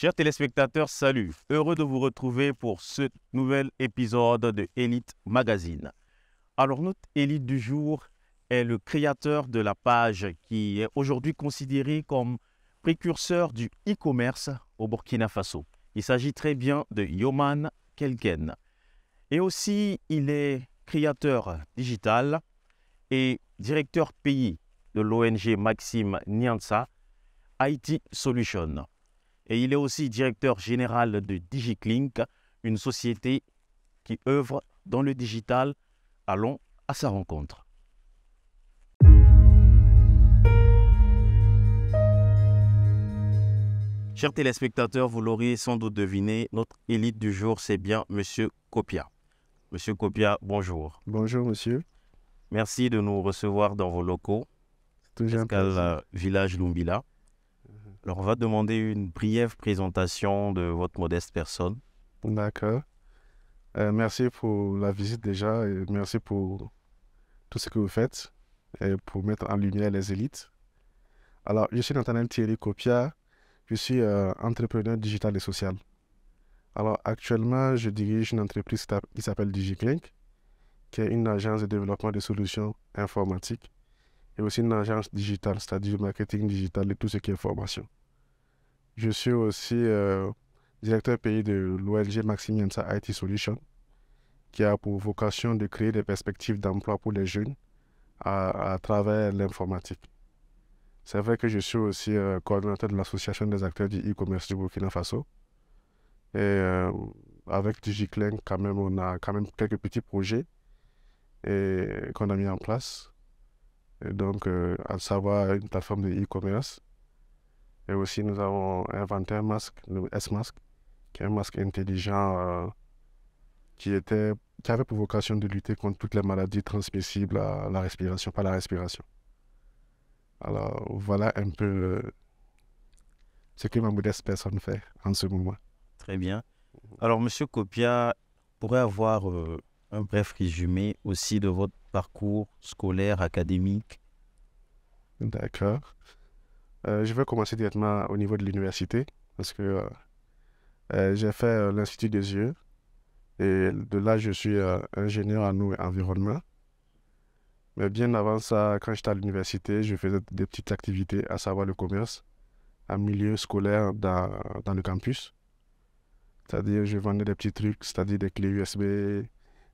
Chers téléspectateurs, salut. Heureux de vous retrouver pour ce nouvel épisode de Elite Magazine. Alors, notre élite du jour est le créateur de la page qui est aujourd'hui considéré comme précurseur du e-commerce au Burkina Faso. Il s'agit très bien de Yoman Kelken. Et aussi, il est créateur digital et directeur pays de l'ONG Maxime Nyansa IT Solutions. Et il est aussi directeur général de DigiClink, une société qui œuvre dans le digital. Allons à sa rencontre. Chers téléspectateurs, vous l'aurez sans doute deviné, notre élite du jour, c'est bien Monsieur Kopia. Monsieur Kopia, bonjour. Bonjour, monsieur. Merci de nous recevoir dans vos locaux, Escale Village Lumbila. Alors, on va demander une brève présentation de votre modeste personne. D'accord. Merci pour la visite déjà et merci pour tout ce que vous faites et pour mettre en lumière les élites. Alors, je suis Nathanaël Thierry Kopia, je suis entrepreneur digital et social. Alors, actuellement, je dirige une entreprise qui s'appelle DigiClink, qui est une agence de développement de solutions informatiques et aussi une agence digitale, c'est-à-dire marketing digital et tout ce qui est formation. Je suis aussi directeur pays de l'ONG Maxime Nyansa IT Solutions, qui a pour vocation de créer des perspectives d'emploi pour les jeunes à travers l'informatique. C'est vrai que je suis aussi coordonnateur de l'association des acteurs du e-commerce du Burkina Faso. Et avec DigiClink, quand même, on a quand même quelques petits projets qu'on a mis en place. Et donc, à savoir une plateforme de e-commerce. Et aussi, nous avons inventé un masque, le S-Mask, qui est un masque intelligent qui avait pour vocation de lutter contre toutes les maladies transmissibles à la respiration, par la respiration. Alors, voilà un peu ce que ma modeste personne fait en ce moment. Très bien. Alors, Monsieur Kopia, pourrait avoir un bref résumé aussi de votre parcours scolaire, académique? D'accord. Je vais commencer directement au niveau de l'université parce que j'ai fait l'Institut des yeux et de là, je suis ingénieur en eau et environnement. Mais bien avant ça, quand j'étais à l'université, je faisais des petites activités, à savoir le commerce, en milieu scolaire dans le campus. C'est-à-dire, je vendais des petits trucs, c'est-à-dire des clés USB,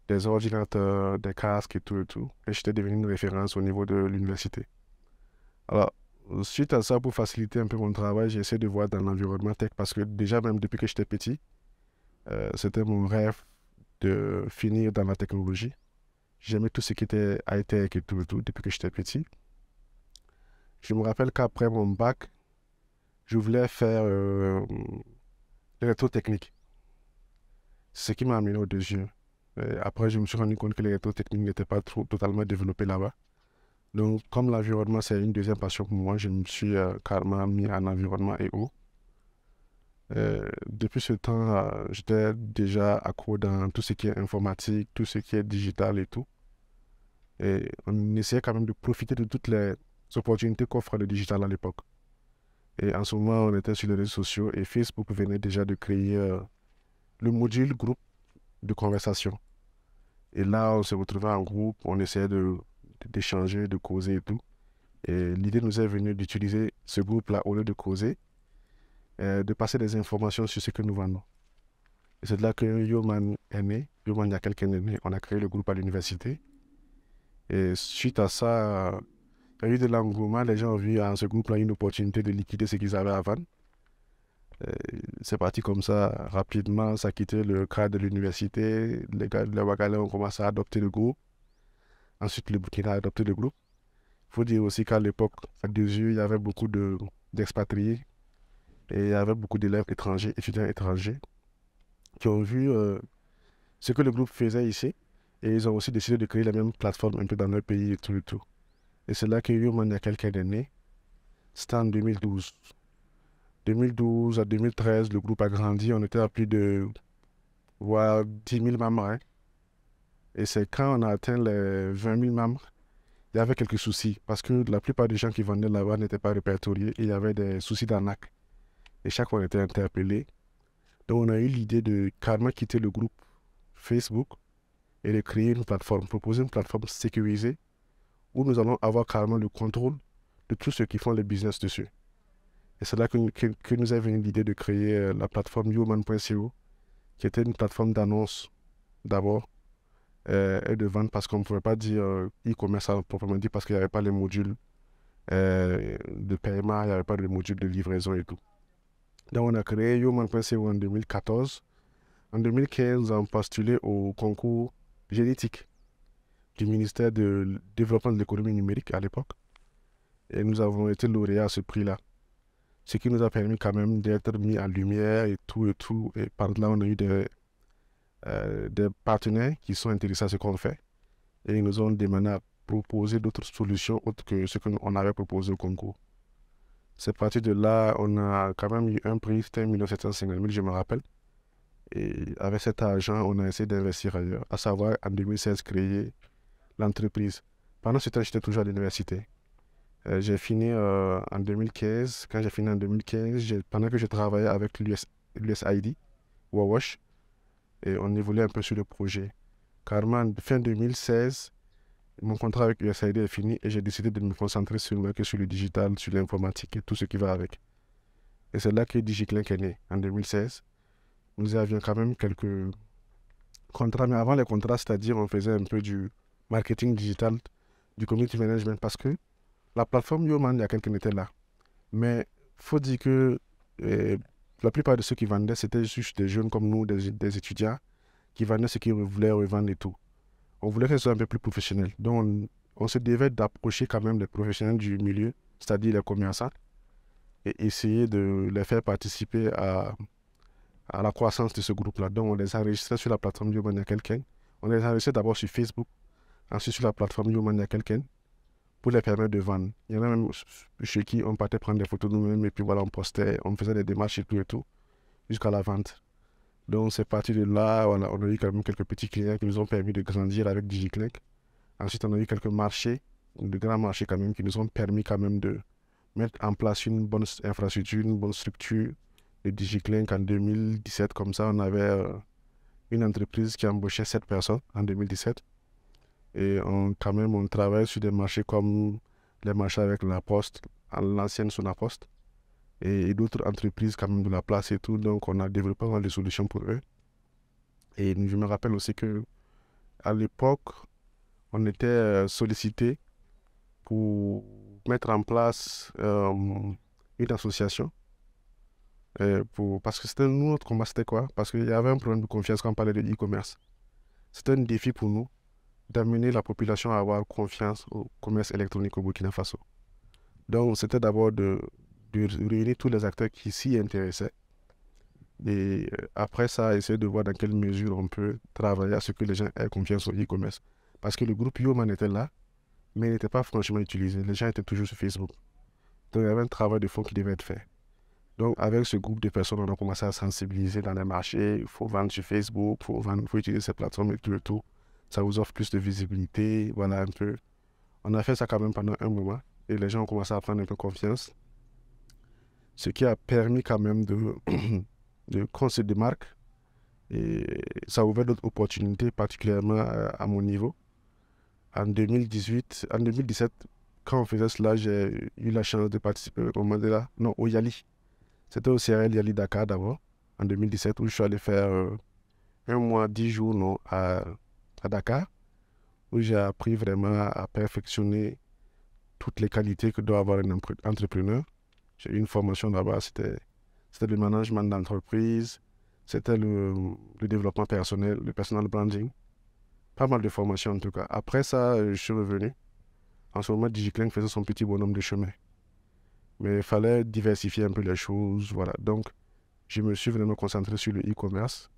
des ordinateurs, des casques et tout et tout. Et j'étais devenu une référence au niveau de l'université. Alors, suite à ça, pour faciliter un peu mon travail, j'ai essayé de voir dans l'environnement tech parce que déjà, même depuis que j'étais petit, c'était mon rêve de finir dans la technologie. J'aimais tout ce qui était high-tech et tout depuis que j'étais petit. Je me rappelle qu'après mon bac, je voulais faire l'électrotechnique. C'est ce qui m'a amené aux deux yeux. Et après, je me suis rendu compte que l'électrotechnique n'était pas totalement développé là-bas. Donc, comme l'environnement, c'est une deuxième passion pour moi, je me suis carrément mis en environnement et eau. Depuis ce temps, j'étais déjà accro dans tout ce qui est informatique, tout ce qui est digital et tout. Et on essayait quand même de profiter de toutes les opportunités qu'offre le digital à l'époque. Et en ce moment, on était sur les réseaux sociaux et Facebook venait déjà de créer le module groupe de conversation. Et là, on se retrouvait en groupe, on essayait d'échanger, de causer et tout. Et l'idée nous est venue d'utiliser ce groupe-là au lieu de causer, de passer des informations sur ce que nous vendons. Et c'est de là que Yoman est né. Yoman, il y a quelqu'un est né. On a créé le groupe à l'université. Et suite à ça, il y a eu de l'engouement. Les gens ont vu en ce groupe-là une opportunité de liquider ce qu'ils avaient à vendre. C'est parti comme ça, rapidement. Ça a quitté le cadre de l'université. Les gars de la Ouagalais ont commencé à adopter le groupe. Ensuite, le Burkina a adopté le groupe. Il faut dire aussi qu'à l'époque, à deux yeux, il y avait beaucoup d'expatriés. Et il y avait beaucoup d'élèves étrangers, étudiants étrangers, qui ont vu ce que le groupe faisait ici. Et ils ont aussi décidé de créer la même plateforme un peu dans leur pays et tout et tout. Et c'est là que Yoman, il y a quelques années, c'était en 2012. 2012 à 2013, le groupe a grandi. On était à plus de voire 10 000 membres. Hein. Et c'est quand on a atteint les 20 000 membres, il y avait quelques soucis. Parce que la plupart des gens qui vendaient là-bas n'étaient pas répertoriés et il y avait des soucis d'arnaque. et chaque fois on était interpellé. Donc on a eu l'idée de carrément quitter le groupe Facebook et de créer une plateforme, proposer une plateforme sécurisée où nous allons avoir carrément le contrôle de tous ceux qui font le business dessus. Et c'est là que nous est venue l'idée de créer la plateforme Human.co, qui était une plateforme d'annonce d'abord et de vente parce qu'on ne pouvait pas dire e-commerce à proprement dit parce qu'il n'y avait pas les modules de paiement, il n'y avait pas de module de livraison et tout. Donc on a créé Human.co en 2014. En 2015, nous avons postulé au concours génétique du ministère de Développement de l'économie numérique à l'époque. Et nous avons été lauréats à ce prix-là. Ce qui nous a permis quand même d'être mis en lumière et tout et tout. Et par là, on a eu des partenaires qui sont intéressés à ce qu'on fait. Et ils nous ont demandé à proposer d'autres solutions autres que ce qu'on avait proposé au concours. C'est parti de là, on a quand même eu un prix, c'était 1 750 000, je me rappelle. Et avec cet argent, on a essayé d'investir ailleurs, à savoir en 2016 créer l'entreprise. Pendant ce temps, j'étais toujours à l'université. J'ai fini en 2015. Quand j'ai fini en 2015, pendant que je travaillais avec l'USAID, Wawash, et on évoluait un peu sur le projet. Carrément, fin 2016, mon contrat avec l'USAID est fini et j'ai décidé de me concentrer sur le digital, sur l'informatique et tout ce qui va avec. Et c'est là que DigiClink est né, en 2016. Nous avions quand même quelques contrats, mais avant les contrats, c'est-à-dire on faisait un peu du marketing digital, du community management, parce que la plateforme Yoman, il y a quelqu'un qui était là. Mais il faut dire que la plupart de ceux qui vendaient, c'était juste des jeunes comme nous, des étudiants, qui vendaient ce qu'ils voulaient revendre et tout. On voulait que ce soit un peu plus professionnel. Donc on se devait d'approcher quand même les professionnels du milieu, c'est-à-dire les commerçants, et essayer de les faire participer à la croissance de ce groupe-là. Donc on les enregistrait sur la plateforme Yoman, il y a quelqu'un. On les enregistrait d'abord sur Facebook, ensuite sur la plateforme Yoman, il y a quelqu'un, pour les permettre de vendre. Il y en a même chez qui on partait prendre des photos nous-mêmes et puis voilà, on postait, on faisait des démarches et tout, jusqu'à la vente. Donc c'est parti de là, voilà, on a eu quand même quelques petits clients qui nous ont permis de grandir avec DigiClink. Ensuite, on a eu quelques marchés, de grands marchés quand même, qui nous ont permis quand même de mettre en place une bonne infrastructure, une bonne structure de DigiClink en 2017. Comme ça, on avait une entreprise qui embauchait 7 personnes en 2017. Et quand même, on travaille sur des marchés comme les marchés avec la Poste, l'ancienne Sonapost, et d'autres entreprises quand même de la place et tout. Donc, on a développé des solutions pour eux. Et je me rappelle aussi que à l'époque, on était sollicité pour mettre en place une association. Parce que c'était nous, notre combat, c'était quoi? Parce qu'il y avait un problème de confiance quand on parlait de e-commerce. C'était un défi pour nous d'amener la population à avoir confiance au commerce électronique au Burkina Faso. Donc, c'était d'abord de réunir tous les acteurs qui s'y intéressaient. Et après ça, essayer de voir dans quelle mesure on peut travailler à ce que les gens aient confiance au e-commerce. Parce que le groupe Yoman était là, mais il n'était pas franchement utilisé. Les gens étaient toujours sur Facebook. Donc, il y avait un travail de fond qui devait être fait. Donc, avec ce groupe de personnes, on a commencé à sensibiliser dans les marchés. Il faut vendre sur Facebook, il faut utiliser ces plateformes et tout et tout. Ça vous offre plus de visibilité, voilà un peu. On a fait ça quand même pendant un moment et les gens ont commencé à prendre un peu confiance. Ce qui a permis quand même de construire des marques et ça a ouvert d'autres opportunités, particulièrement à mon niveau. En 2017, quand on faisait cela, j'ai eu la chance de participer au Mandela, non, au Yali. C'était au CRL Yali Dakar d'abord, en 2017, où je suis allé faire 1 mois, 10 jours non, à Dakar, où j'ai appris vraiment à perfectionner toutes les qualités que doit avoir un entrepreneur. J'ai eu une formation là-bas, c'était le management d'entreprise, c'était le développement personnel, le personal branding. Pas mal de formations en tout cas. Après ça, je suis revenu. En ce moment, DigiClink faisait son petit bonhomme de chemin. Mais il fallait diversifier un peu les choses, voilà. Donc, je me suis vraiment concentré sur le e-commerce.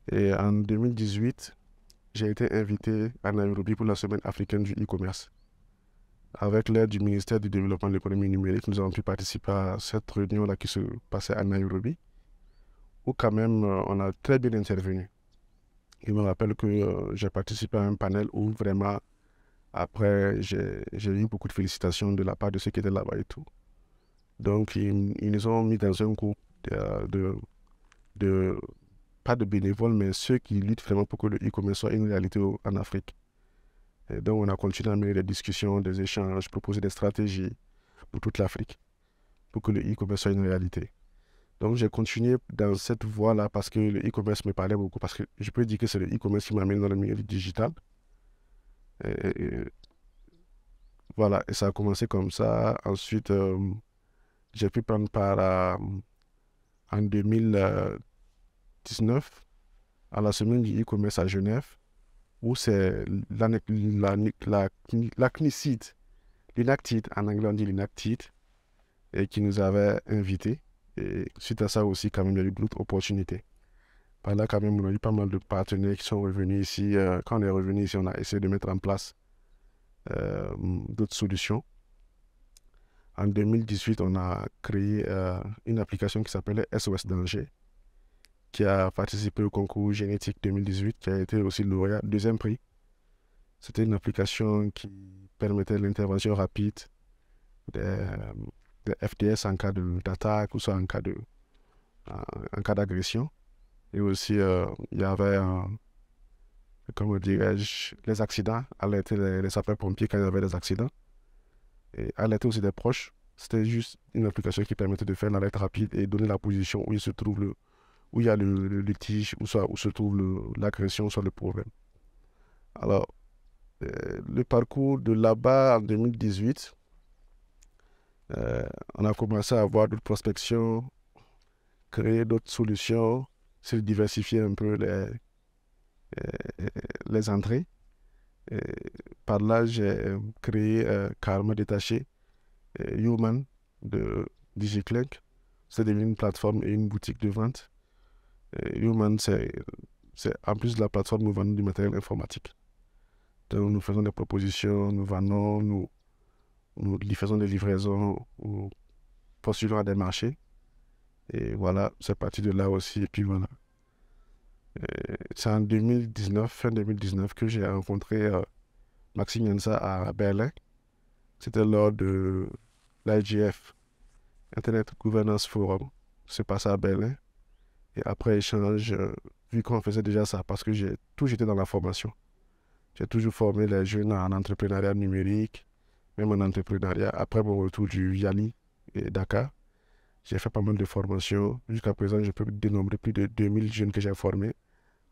Et en 2018, j'ai été invité à Nairobi pour la semaine africaine du e-commerce. Avec l'aide du ministère du Développement de l'économie numérique, nous avons pu participer à cette réunion-là qui se passait à Nairobi, où quand même on a très bien intervenu. Je me rappelle que j'ai participé à un panel où vraiment, après, j'ai eu beaucoup de félicitations de la part de ceux qui étaient là-bas et tout. Donc, ils nous ont mis dans un groupe de pas de bénévoles, mais ceux qui luttent vraiment pour que le e-commerce soit une réalité en Afrique. Et donc, on a continué à mener des discussions, des échanges, proposer des stratégies pour toute l'Afrique, pour que le e-commerce soit une réalité. Donc, j'ai continué dans cette voie-là parce que le e-commerce me parlait beaucoup, parce que je peux dire que c'est le e-commerce qui m'amène dans le milieu du digital. Et voilà, et ça a commencé comme ça. Ensuite, j'ai pu prendre part en 2019 à la semaine du e-commerce à Genève, où c'est la CNICID, l'UNACTID, en anglais on dit l'UNACTID, et qui nous avait invités. Et suite à ça aussi, quand même, il y a eu d'autres opportunités. Par là, quand même, on a eu pas mal de partenaires qui sont revenus ici. Quand on est revenu ici, on a essayé de mettre en place d'autres solutions. En 2018, on a créé une application qui s'appelait SOS Danger, qui a participé au concours Génétique 2018, qui a été aussi lauréat, deuxième prix. C'était une application qui permettait l'intervention rapide des FDS en cas d'attaque ou soit en cas d'agression. Et aussi, il y avait, comment dirais-je, les accidents, alerter les sapeurs-pompiers quand il y avait des accidents. Et alerter aussi des proches. C'était juste une application qui permettait de faire l'alerte rapide et donner la position où il se trouve où il y a le litige, où se trouve l'agression, soit le problème. Alors, le parcours de là-bas en 2018, on a commencé à avoir d'autres prospections, créer d'autres solutions, se diversifier un peu les entrées. Et par là, j'ai créé Karma Détaché, Human de DigiClink. C'est devenu une plateforme et une boutique de vente. Human, c'est en plus de la plateforme, nous vendons du matériel informatique. Donc, nous faisons des propositions, nous vendons, nous faisons des livraisons, nous postulons à des marchés. Et voilà, c'est parti de là aussi. Et puis voilà. C'est en 2019, fin 2019, que j'ai rencontré Maxime Yensa à Berlin. C'était lors de l'IGF, Internet Governance Forum. C'est passé à Berlin. Et après échange, vu qu'on faisait déjà ça, parce que j'ai toujours été dans la formation. J'ai toujours formé les jeunes en entrepreneuriat numérique, même en entrepreneuriat. Après mon retour du Yali et Dakar, j'ai fait pas mal de formations. Jusqu'à présent, je peux dénombrer plus de 2000 jeunes que j'ai formés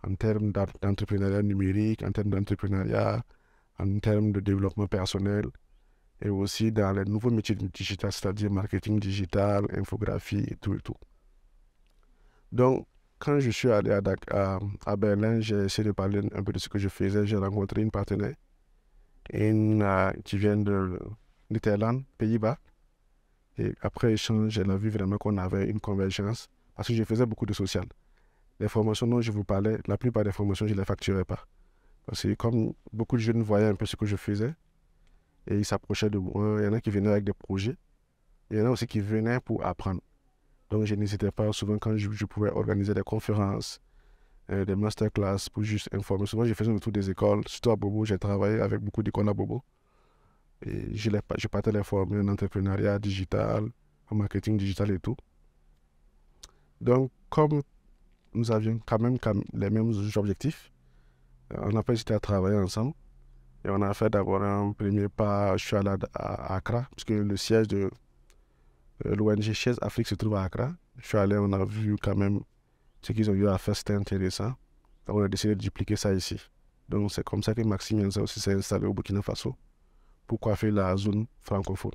en termes d'entrepreneuriat numérique, en termes d'entrepreneuriat, en termes de développement personnel et aussi dans les nouveaux métiers du digital, c'est-à-dire marketing digital, infographie et tout et tout. Donc, quand je suis allé à Berlin, j'ai essayé de parler un peu de ce que je faisais. J'ai rencontré une partenaire qui vient de Netherlands, Pays-Bas. Et après échange, elle a vu vraiment qu'on avait une convergence parce que je faisais beaucoup de social. Les formations dont je vous parlais, la plupart des formations, je ne les facturais pas. Parce que comme beaucoup de jeunes voyaient un peu ce que je faisais et ils s'approchaient de moi, il y en a qui venaient avec des projets. Il y en a aussi qui venaient pour apprendre. Donc, je n'hésitais pas souvent quand je pouvais organiser des conférences, des masterclass pour juste informer. Souvent, je faisais le tour des écoles. Surtout à Bobo, j'ai travaillé avec beaucoup d'écoles à Bobo. Et je partais les former en entrepreneuriat digital, en marketing digital et tout. Donc, comme nous avions quand même les mêmes objectifs, on n'a pas hésité à travailler ensemble. Et on a fait d'abord un premier pas. Je suis allé à Accra, puisque le siège de l'ONG Chaise Afrique se trouve à Accra. Je suis allé, on a vu quand même ce qu'ils ont eu à faire, c'était intéressant. Donc on a décidé de dupliquer ça ici. Donc c'est comme ça que Maxime Yensa aussi s'est installé au Burkina Faso pour coiffer la zone francophone.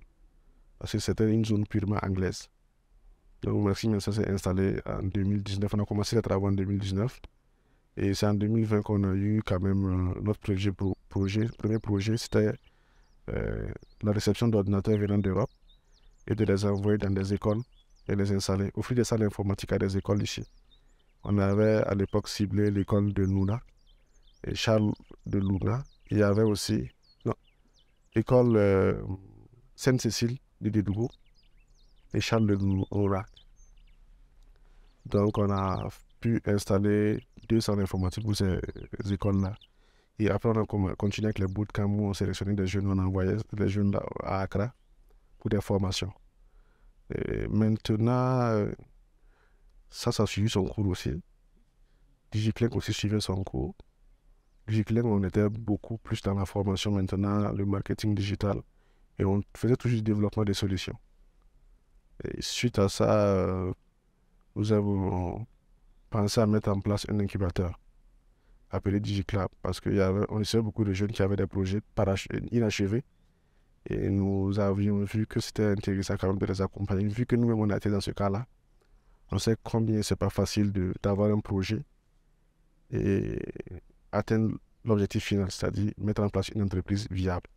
Parce que c'était une zone purement anglaise. Donc Maxime Yensa s'est installé en 2019. On a commencé les travaux en 2019. Et c'est en 2020 qu'on a eu quand même notre premier projet, c'était la réception d'ordinateurs venant d'Europe et de les envoyer dans des écoles et les installer, offrir des salles informatiques à des écoles ici. On avait à l'époque ciblé l'école de Luna et Charles de Luna. Il y avait aussi l'école Sainte-Cécile de Dédougou et Charles de Luna. Donc on a pu installer 2 salles informatiques pour ces écoles-là. Et après, on a continué avec les bootcamps où on sélectionnait des jeunes, on envoyait des jeunes à Accra pour des formations. Et maintenant, Ça a suivi son cours aussi. DigiClink aussi suivait son cours. DigiClink, on était beaucoup plus dans la formation maintenant, le marketing digital. Et on faisait toujours du développement des solutions. Et suite à ça, nous avons pensé à mettre en place un incubateur appelé DigiClub parce qu'on essayait beaucoup de jeunes qui avaient des projets inachevés. Et nous avions vu que c'était intéressant quand même de les accompagner. Vu que nous-mêmes on a été dans ce cas-là, on sait combien c'est pas facile d'avoir un projet et atteindre l'objectif final, c'est-à-dire mettre en place une entreprise viable.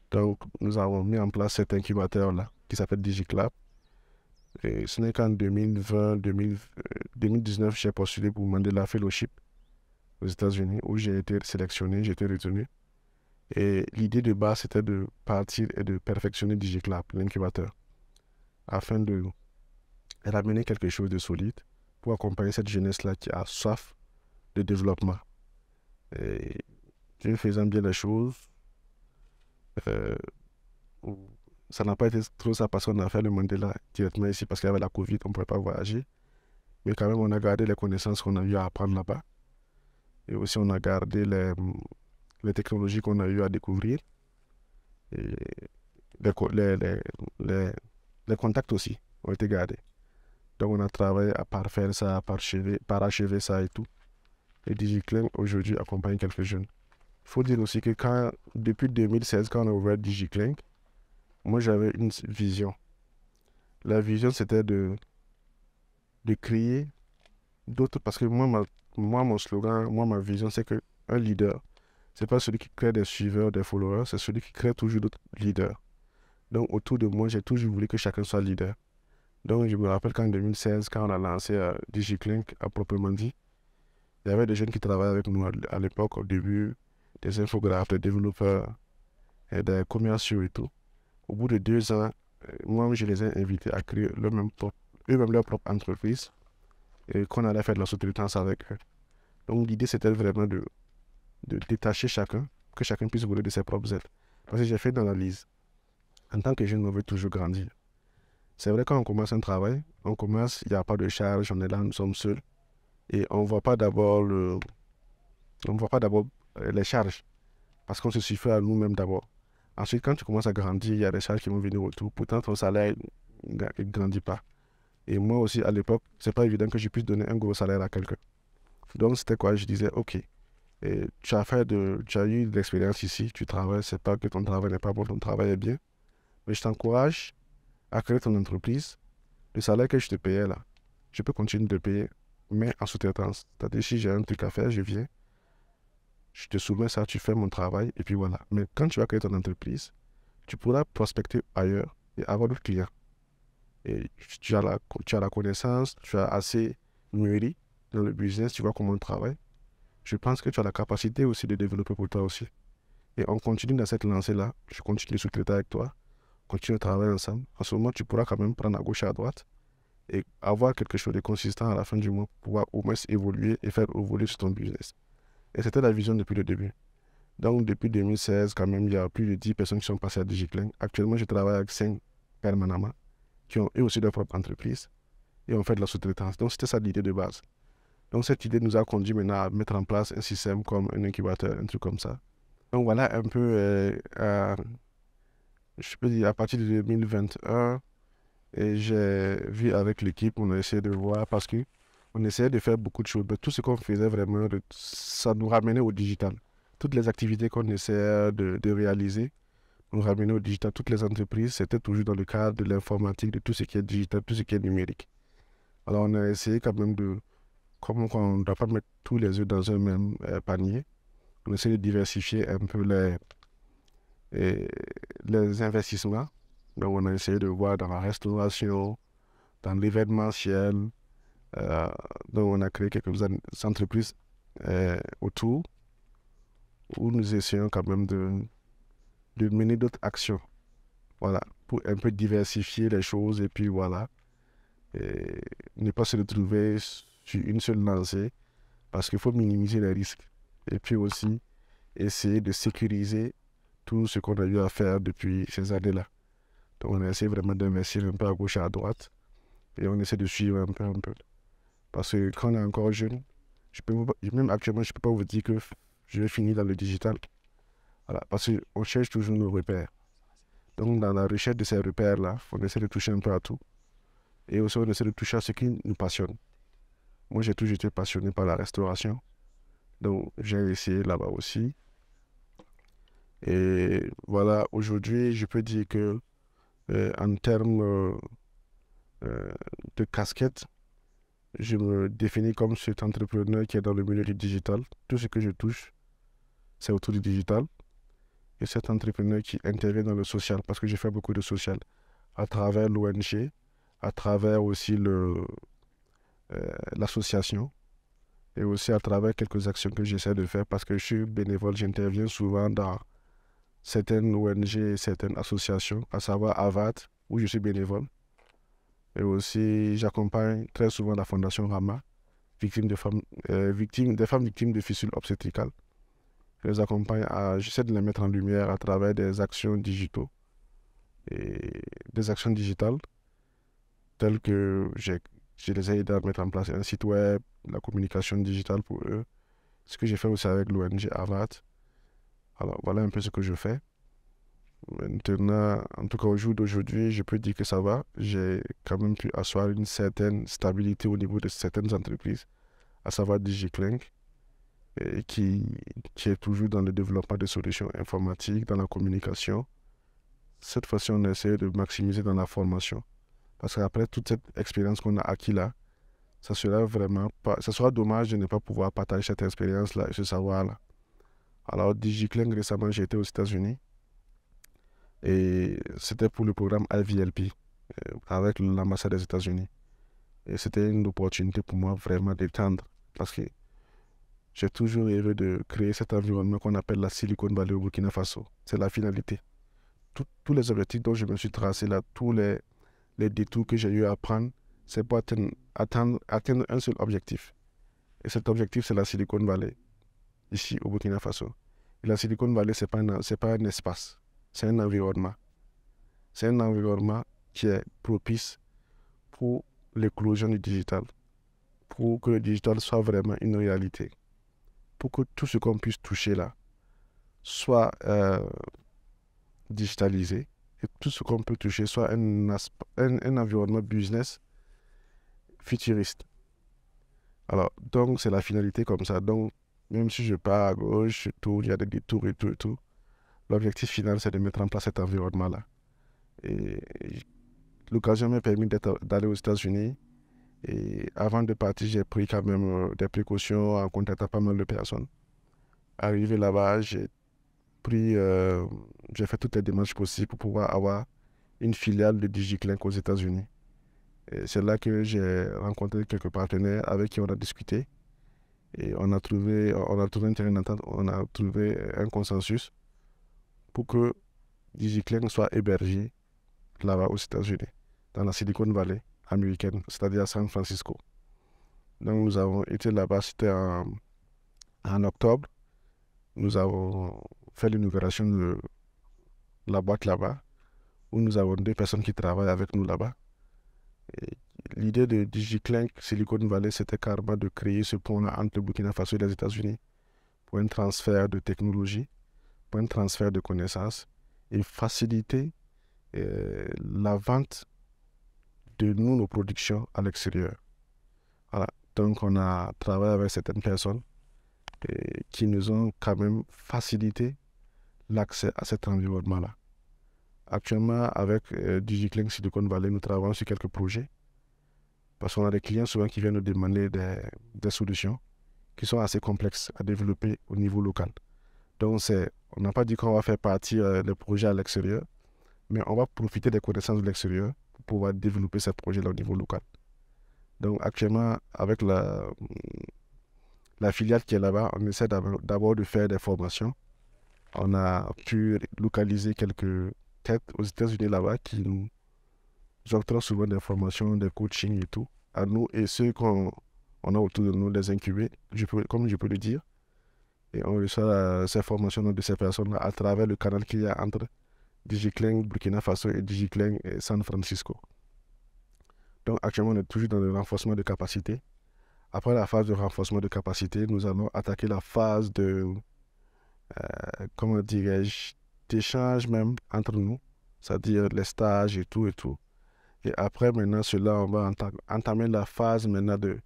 Donc, nous avons mis en place cet incubateur-là qui s'appelle DigiClub. Et ce n'est qu'en 2019, j'ai postulé pour Mandela Fellowship aux États-Unis où j'ai été sélectionné, j'ai été retenu. Et l'idée de base, c'était de partir et de perfectionner DigiClub, l'incubateur, afin de ramener quelque chose de solide pour accompagner cette jeunesse-là qui a soif de développement. Et en faisant bien les choses, ça n'a pas été trop ça parce qu'on a fait le Mandela directement ici parce qu'il y avait la Covid, on ne pouvait pas voyager. Mais quand même, on a gardé les connaissances qu'on a eu à apprendre là-bas. Et aussi, on a gardé les technologies qu'on a eu à découvrir. Et les contacts aussi ont été gardés. Donc, on a travaillé à parfaire ça, à parachever ça et tout. Et DigiClink, aujourd'hui, accompagne quelques jeunes. Il faut dire aussi que depuis 2016, quand on a ouvert DigiClink, moi, j'avais une vision. La vision, c'était de créer d'autres... Parce que moi, mon slogan, ma vision, c'est qu'un leader, c'est pas celui qui crée des suiveurs, des followers, c'est celui qui crée toujours d'autres leaders. Donc, autour de moi, j'ai toujours voulu que chacun soit leader. Donc, je me rappelle qu'en 2016, quand on a lancé DigiClink, à proprement dit, il y avait des jeunes qui travaillaient avec nous à l'époque, au début, des infographes, des développeurs, et des commerciaux et tout. Au bout de 2 ans, moi, je les ai invités à créer eux-mêmes leur propre entreprise et qu'on allait faire de la sous-traitance avec eux. Donc, l'idée, c'était vraiment de détacher chacun, que chacun puisse voler de ses propres ailes. Parce que j'ai fait une analyse. En tant que jeune, on veut toujours grandir. C'est vrai, quand on commence un travail, il n'y a pas de charge, on est là, nous sommes seuls. Et on ne voit pas d'abord les charges, parce qu'on se suffit à nous-mêmes d'abord. Ensuite, quand tu commences à grandir, il y a des charges qui vont venir autour. Pourtant, ton salaire ne grandit pas. Et moi aussi, à l'époque, c'est pas évident que je puisse donner un gros salaire à quelqu'un. Donc, c'était quoi? Je disais, OK, et tu as eu de l'expérience ici, tu travailles, c'est pas que ton travail n'est pas bon, ton travail est bien. Mais je t'encourage à créer ton entreprise. Le salaire que je te payais là, je peux continuer de te payer, mais en sous-traitance. C'est-à-dire, si j'ai un truc à faire, je viens, je te soumets ça, tu fais mon travail, et puis voilà. Mais quand tu vas créer ton entreprise, tu pourras prospecter ailleurs et avoir d'autres clients. Et tu as la connaissance, tu as assez mûri dans le business, tu vois comment on travaille. Je pense que tu as la capacité aussi de développer pour toi aussi. Et on continue dans cette lancée-là. Je continue de sous-traiter avec toi. On continue de travailler ensemble. En ce moment, tu pourras quand même prendre à gauche et à droite et avoir quelque chose de consistant à la fin du mois pour pouvoir au moins évoluer et faire évoluer sur ton business. Et c'était la vision depuis le début. Donc, depuis 2016, quand même, il y a plus de 10 personnes qui sont passées à DigiClink. Actuellement, je travaille avec 5 permanemment qui ont eux aussi leur propre entreprise et on fait de la sous-traitance. Donc, c'était ça l'idée de base. Donc, cette idée nous a conduit maintenant à mettre en place un système comme un incubateur, un truc comme ça. Donc, voilà un peu, je peux dire, à partir de 2021, et j'ai vu avec l'équipe, on a essayé de voir parce qu'on essayait de faire beaucoup de choses. Mais tout ce qu'on faisait vraiment, ça nous ramenait au digital. Toutes les activités qu'on essayait de réaliser nous ramenaient au digital. Toutes les entreprises, c'était toujours dans le cadre de l'informatique, de tout ce qui est digital, tout ce qui est numérique. Alors, on a essayé quand même comme on ne doit pas mettre tous les œufs dans un même panier, on essaie de diversifier un peu les investissements. Donc, on a essayé de voir dans la restauration, dans l'événementiel. Donc, on a créé quelques entreprises autour où nous essayons quand même de mener d'autres actions. Voilà, pour un peu diversifier les choses et puis voilà. Et ne pas se retrouver sur une seule lancée parce qu'il faut minimiser les risques. Et puis aussi, essayer de sécuriser tout ce qu'on a eu à faire depuis ces années-là. Donc, on a essayé vraiment d'investir un peu à gauche et à droite et on essaie de suivre un peu. Parce que quand on est encore jeune, même actuellement, je ne peux pas vous dire que je vais finir dans le digital. Voilà, parce qu'on cherche toujours nos repères. Donc, dans la recherche de ces repères-là, on essaie de toucher un peu à tout. Et aussi, on essaie de toucher à ce qui nous passionne. Moi, j'ai toujours été passionné par la restauration. Donc, j'ai essayé là-bas aussi. Et voilà, aujourd'hui, je peux dire que en termes euh, de casquette, je me définis comme cet entrepreneur qui est dans le milieu du digital. Tout ce que je touche, c'est autour du digital. Et cet entrepreneur qui intervient dans le social, parce que j'ai fait beaucoup de social, à travers l'ONG, à travers aussi l'association, et aussi à travers quelques actions que j'essaie de faire, parce que je suis bénévole, j'interviens souvent dans certaines ONG et certaines associations, à savoir AVAT, où je suis bénévole. Et aussi, j'accompagne très souvent la Fondation Rama, des femmes victimes de fistules obstétricales. Je les accompagne, j'essaie de les mettre en lumière à travers des actions digitaux et des actions digitales telles que je les ai aidés à mettre en place un site web, la communication digitale pour eux. Ce que j'ai fait aussi avec l'ONG AVAT. Alors, voilà un peu ce que je fais. Maintenant, en tout cas au jour d'aujourd'hui, je peux dire que ça va. J'ai quand même pu asseoir une certaine stabilité au niveau de certaines entreprises, à savoir DigiClink, et qui est toujours dans le développement de solutions informatiques, dans la communication. Cette fois-ci, on essaie de maximiser dans la formation. Parce qu'après toute cette expérience qu'on a acquis là, ça sera dommage de ne pas pouvoir partager cette expérience-là et ce savoir-là. Alors, DigiClink, récemment, j'ai été aux États-Unis. Et c'était pour le programme IVLP avec l'ambassade des États-Unis. Et c'était une opportunité pour moi vraiment d'étendre parce que j'ai toujours rêvé de créer cet environnement qu'on appelle la Silicon Valley au Burkina Faso. C'est la finalité. Tous les objectifs dont je me suis tracé là, tous les détours que j'ai eu à prendre, c'est pour atteindre un seul objectif. Et cet objectif, c'est la Silicon Valley, ici au Burkina Faso. Et la Silicon Valley, ce n'est pas un espace. C'est un environnement. C'est un environnement qui est propice pour l'éclosion du digital, pour que le digital soit vraiment une réalité, pour que tout ce qu'on puisse toucher là soit digitalisé et tout ce qu'on peut toucher soit un environnement business futuriste. Alors, donc, c'est la finalité comme ça. Donc, même si je pars à gauche, je tourne, il y a des détours et tout et tout. L'objectif final, c'est de mettre en place cet environnement-là. Et l'occasion m'a permis d'aller aux États-Unis. Et avant de partir, j'ai pris quand même des précautions en contactant pas mal de personnes. Arrivé là-bas, j'ai fait toutes les démarches possibles pour pouvoir avoir une filiale de DigiClink aux États-Unis. Et c'est là que j'ai rencontré quelques partenaires avec qui on a discuté. Et on a trouvé un terrain d'entente, on a trouvé un consensus pour que DigiClink soit hébergé là-bas aux États-Unis, dans la Silicon Valley américaine, c'est-à-dire à San Francisco. Donc nous avons été là-bas, c'était en octobre. Nous avons fait l'inauguration de la boîte là-bas, où nous avons 2 personnes qui travaillent avec nous là-bas. L'idée de DigiClink Silicon Valley, c'était carrément de créer ce pont-là entre le Burkina Faso et les États-Unis pour un transfert de technologie, pour un transfert de connaissances et faciliter la vente de nos productions à l'extérieur. Voilà. Donc, on a travaillé avec certaines personnes qui nous ont quand même facilité l'accès à cet environnement-là. Actuellement, avec DigiClink Silicon Valley, nous travaillons sur quelques projets parce qu'on a des clients souvent qui viennent nous demander des solutions qui sont assez complexes à développer au niveau local. Donc, on n'a pas dit qu'on va faire partir les projets à l'extérieur, mais on va profiter des connaissances de l'extérieur pour pouvoir développer ces projets-là au niveau local. Donc, actuellement, avec la filiale qui est là-bas, on essaie d'abord de faire des formations. On a pu localiser quelques têtes aux États-Unis là-bas qui nous octroient souvent des formations, des coachings et tout, à nous et ceux qu'on a autour de nous, les incubés, comme je peux le dire. Et on reçoit ces formations de ces personnes-là à travers le canal qu'il y a entre DigiClink Burkina Faso et DigiClink San Francisco. Donc actuellement, on est toujours dans le renforcement de capacité Après la phase de renforcement de capacité, nous allons attaquer la phase de, comment dirais-je, d'échange même entre nous, c'est-à-dire les stages et tout et tout. Et après, maintenant, cela, on va entamer la phase maintenant de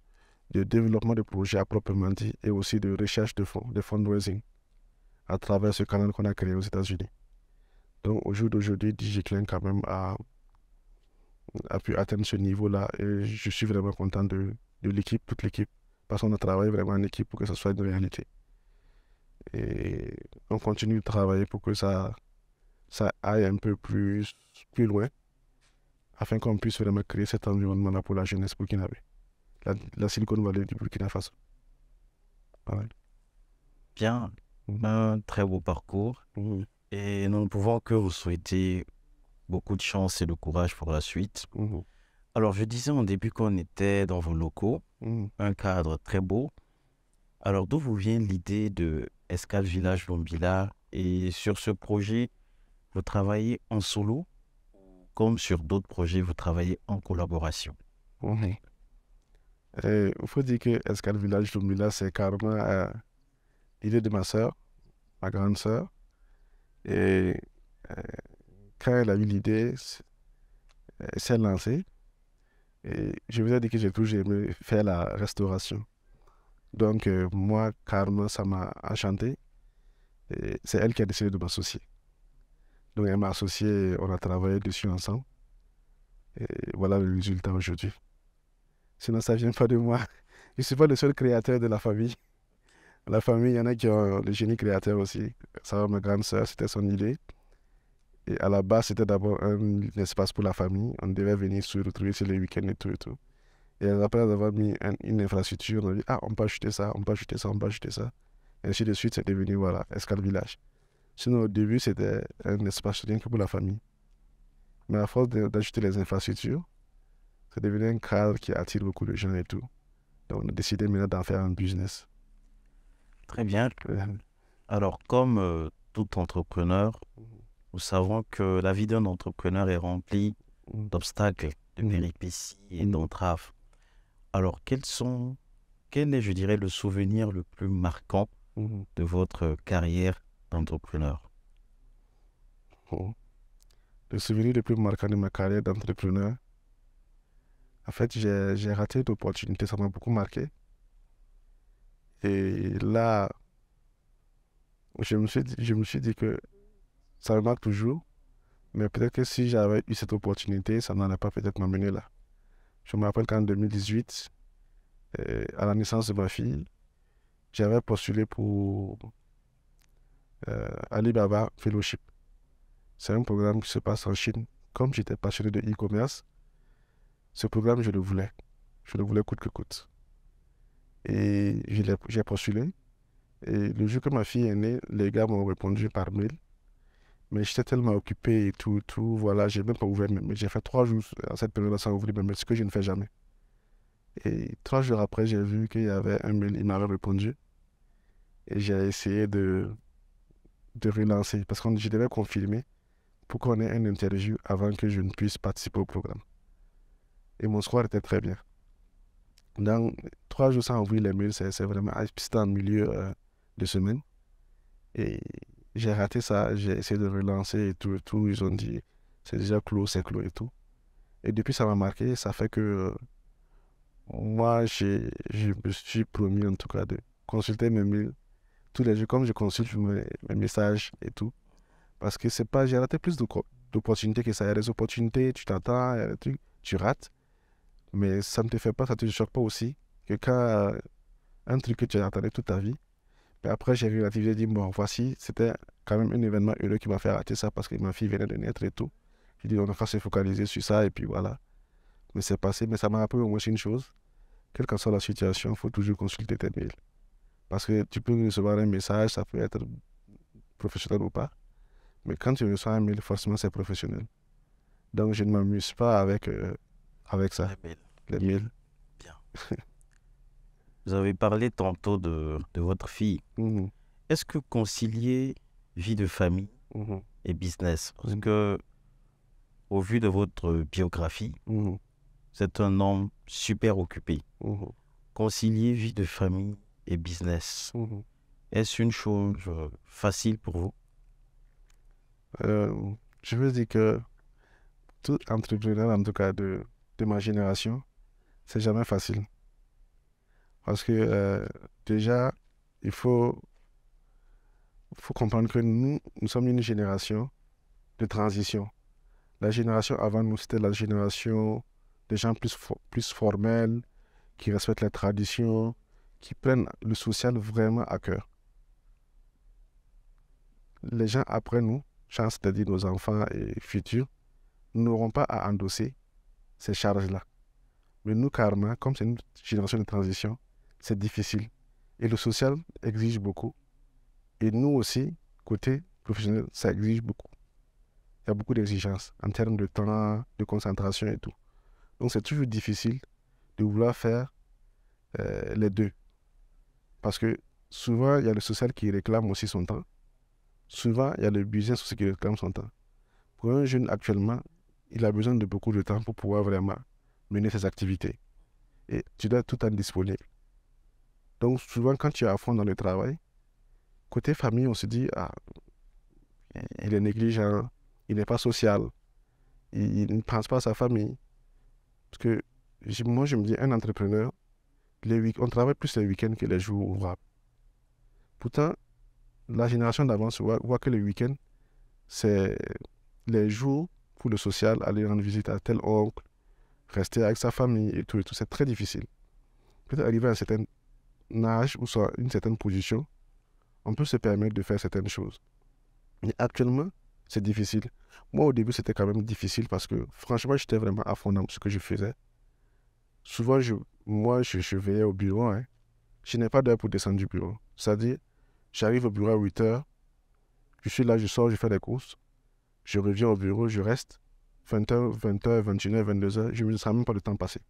développement de projets à proprement dit et aussi de recherche de fonds, de fundraising à travers ce canal qu'on a créé aux États-Unis. Donc, au jour d'aujourd'hui, DigiClean quand même a pu atteindre ce niveau-là et je suis vraiment content de l'équipe, toute l'équipe, parce qu'on a travaillé vraiment en équipe pour que ça soit une réalité. Et on continue de travailler pour que ça aille un peu plus loin, afin qu'on puisse vraiment créer cet environnement-là pour la jeunesse burkinabé, la Silicon Valley du Burkina Faso. Ouais. Bien, un très beau parcours. Et nous ne pouvons que vous souhaiter beaucoup de chance et de courage pour la suite. Alors, je disais au début qu'on était dans vos locaux, un cadre très beau. Alors, d'où vous vient l'idée de Escale Village Lombila? Et sur ce projet, vous travaillez en solo, comme sur d'autres projets, vous travaillez en collaboration? Il faut dire que Escale Village Lombila, c'est carrément l'idée de ma soeur, ma grande soeur. Et quand elle a eu l'idée, elle s'est lancée. Et je vous ai dit que j'ai toujours aimé faire la restauration. Donc, moi, carrément, ça m'a enchanté. Et c'est elle qui a décidé de m'associer. Donc, elle m'a associé, on a travaillé dessus ensemble. Et voilà le résultat aujourd'hui. Sinon, ça ne vient pas de moi. Je ne suis pas le seul créateur de la famille. La famille, il y en a qui ont le génie créateur aussi. Ça va, ma grande sœur, c'était son idée. Et à la base, c'était d'abord un espace pour la famille. On devait venir se retrouver sur les week-ends et tout et tout. Et après avoir mis une infrastructure, on a dit, ah, on peut acheter ça, on peut acheter ça, on peut acheter ça. Et ainsi de suite, c'est devenu, voilà, Escale Village. Sinon, au début, c'était un espace rien que pour la famille. Mais à force d'ajouter les infrastructures, c'est devenu un cadre qui attire beaucoup de gens et tout. Donc, on a décidé maintenant d'en faire un business. Très bien. Alors, comme tout entrepreneur, nous savons que la vie d'un entrepreneur est remplie d'obstacles, de péripéties et d'entraves. Alors, quel est, je dirais, le souvenir le plus marquant de votre carrière d'entrepreneur? Le souvenir le plus marquant de ma carrière d'entrepreneur, en fait, j'ai raté une opportunité, ça m'a beaucoup marqué. Et là, je me suis dit que ça me marque toujours, mais peut-être que si j'avais eu cette opportunité, ça n'allait pas peut-être m'amener là. Je me rappelle qu'en 2018, à la naissance de ma fille, j'avais postulé pour Alibaba Fellowship. C'est un programme qui se passe en Chine. Comme j'étais passionné de e-commerce, ce programme, je le voulais. Je le voulais coûte que coûte. Et j'ai postulé. Et le jour que ma fille est née, les gars m'ont répondu par mail. Mais j'étais tellement occupé et tout, voilà, j'ai même pas ouvert mes mails. J'ai fait 3 jours à cette période-là sans ouvrir mes mails, ce que je ne fais jamais. Et 3 jours après, j'ai vu qu'il y avait un mail, il m'avait répondu. Et j'ai essayé de relancer parce que je devais confirmer pour qu'on ait une interview avant que je ne puisse participer au programme. Et mon score était très bien. Dans 3 jours sans ouvrir les mails, c'est vraiment... C'était en milieu de semaine. Et j'ai raté ça, j'ai essayé de relancer et tout. Ils ont dit, c'est déjà clos, c'est clos et tout. Et depuis, ça m'a marqué. Ça fait que moi, je me suis promis en tout cas de consulter mes mails tous les jours, comme je consulte mes messages et tout. Parce que c'est pas, j'ai raté plus d'opportunités que ça. Il y a des opportunités, tu t'attends, il y a des trucs, tu rates. Mais ça ne te fait pas, ça ne te choque pas aussi que quand un truc que tu attendais toute ta vie. Mais après, j'ai relativisé, dit, bon, voici, c'était quand même un événement heureux qui m'a fait rater ça parce que ma fille venait de naître et tout. J'ai dit, on va se focaliser sur ça et puis voilà. Mais c'est passé, mais ça m'a appris au moins une chose. Quelle que soit la situation, il faut toujours consulter tes mails. Parce que tu peux recevoir un message, ça peut être professionnel ou pas. Mais quand tu reçois un mail, forcément, c'est professionnel. Donc, je ne m'amuse pas avec ça. Les mails. Bien. Vous avez parlé tantôt de votre fille. Est-ce que concilier vie de famille et business, parce que au vu de votre biographie, c'est un homme super occupé. concilier vie de famille et business, est-ce une chose facile pour vous? Je veux dire que tout entrepreneur, en tout cas de ma génération, c'est jamais facile. Parce que déjà, il faut comprendre que nous sommes une génération de transition. La génération avant nous, c'était la génération des gens plus formels, qui respectent les traditions, qui prennent le social vraiment à cœur. Les gens après nous, c'est-à-dire nos enfants et futurs, n'auront pas à endosser ces charges-là. Mais nous, carrément, comme c'est une génération de transition, c'est difficile. Et le social exige beaucoup. Et nous aussi, côté professionnel, ça exige beaucoup. Il y a beaucoup d'exigences en termes de temps, de concentration et tout. Donc c'est toujours difficile de vouloir faire les deux. Parce que souvent, il y a le social qui réclame aussi son temps. Souvent, il y a le business aussi qui réclame son temps. Pour un jeune actuellement, il a besoin de beaucoup de temps pour pouvoir vraiment mener ses activités. Et tu dois être tout le temps disponible. Donc souvent, quand tu es à fond dans le travail, côté famille, on se dit, ah, il est négligent, il n'est pas social, il ne pense pas à sa famille. Parce que moi, je me dis, un entrepreneur, on travaille plus les week-ends que les jours ouvrables. Pourtant, la génération d'avant voit que le week-end, c'est les jours pour le social, aller rendre visite à tel oncle, rester avec sa famille et tout. C'est très difficile. Peut-être arriver à un certain âge ou soit une certaine position, on peut se permettre de faire certaines choses. Mais actuellement, c'est difficile. Moi, au début, c'était quand même difficile parce que franchement, j'étais vraiment à fond dans ce que je faisais. Souvent, je veillais au bureau. Hein. Je n'ai pas d'heure pour descendre du bureau. C'est-à-dire, j'arrive au bureau à 8 heures, je suis là, je sors, je fais des courses, je reviens au bureau, je reste 20h, 20h, 21h, 22h, je ne me sens même pas le temps passer.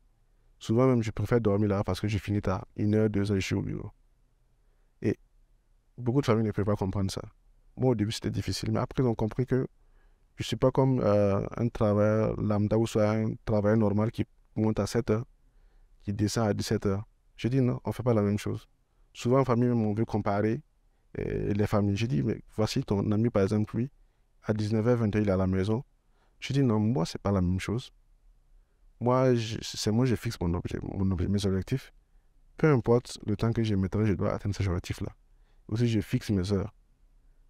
Souvent même, je préfère dormir là parce que je finis tard, 1h, 2h, je suis au bureau. Et beaucoup de familles ne peuvent pas comprendre ça. Moi, au début, c'était difficile, mais après, ils ont compris que je ne suis pas comme un travailleur lambda ou soit un travailleur normal qui monte à 7h, qui descend à 17h. Je dis non, on ne fait pas la même chose. Souvent, en famille, même, on veut comparer les familles. Je dis, mais voici ton ami, par exemple, lui, à 19h, 20h, il est à la maison. Je dis, non, moi, c'est pas la même chose. Moi, je fixe mes objectifs. Peu importe le temps que je mettrai, je dois atteindre ces objectifs-là. Aussi, je fixe mes heures.